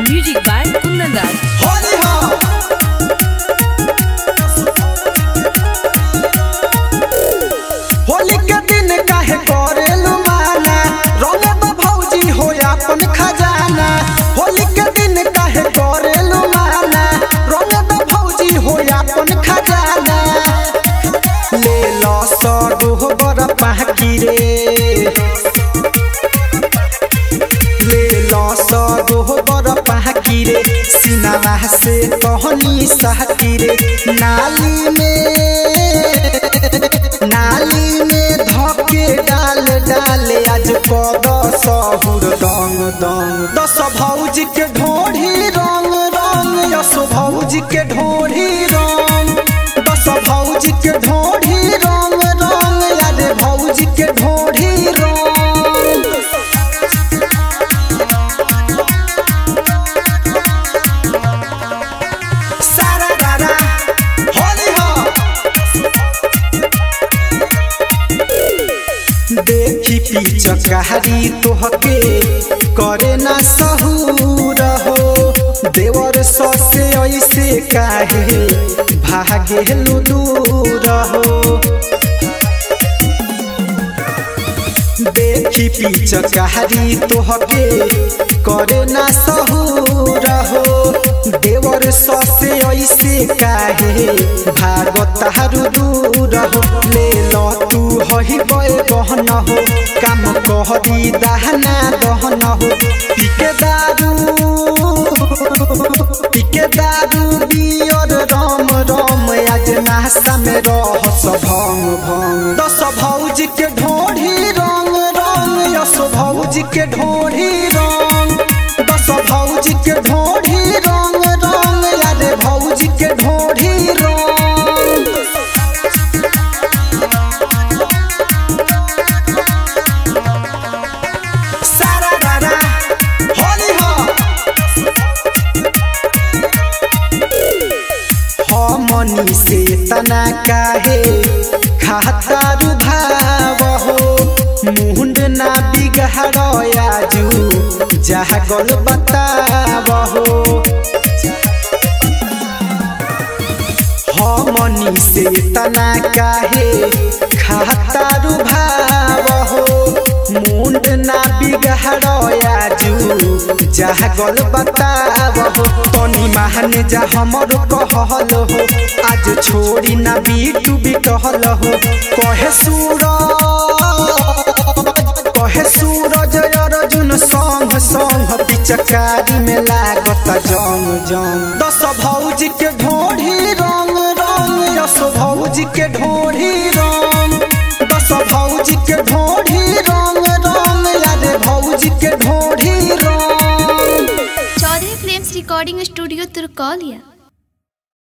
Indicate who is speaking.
Speaker 1: Music by कुंदन दास।
Speaker 2: होली के दिन काहे करेलु माना, रंगे तो भौजी हो अपन खजाना। होली के दिन काहे करेलु माना, रंगे तो भौजी हो अपन खजाना। ले लो सगो बर पाकी रे, ले लो सगो बर पाकी रे, सिनावा से कहनी सहती रे। नाली में धके डाल डाले आज कद सहुर दंग दंग। 10 भौजी के ढोढ़ी रंग रंग, 10 भौजी के ढोढ़ी रंग, 10 भौजी के ढोढ़ी रंग रंग, यारे भौजी के ढोढ़ी रंग। देखी पिचकारी तोहके करे ना सहूर हो, देवर ससे ऐसे काहे भागेलु दूर हो। देखी पिचकारी तोहके करे ना सहूर हो, देवर ससे ऐसे काहे भागतारु दूर हो। ले लो तू हही बय गहन हो, काम कहरी दहना दहन हो। पीके दारू बियर रम रम, आज नाश्ता में रहस भंग भंग। 10 भौजी के ढोढ़ी रंग रंग, 10 भौजी के ढोढ़ी रंग, 10 भौजी के ढोढ़ी रंग रंग, यारे भौजी के ढोढ़ी रंग। मनी से तना काहे खातारू भाव हो, मुंड ना बिगड़ आजू जागल बताव हो। मनी से तना काहे खातारू भाव हो, मुंड ना बिगड़ आजू जागल बताव हो। तनी महाने जा हमर कहल हो, आज छोड़ी ना बीटू बिटहल हो। कहे सूरज अर्जुन संग संग, पिचकारी में लागत जंग जंग। 10 भौजी के ढोढ़ी रंग रंग, 10 भौजी के ढोढ़ी रंग, 10 भौजी के ढोढ़ी रंग रंग, यारे भौजी के ढोढ़ी रंग।
Speaker 3: Chaudhary films recording studio Turkaulia.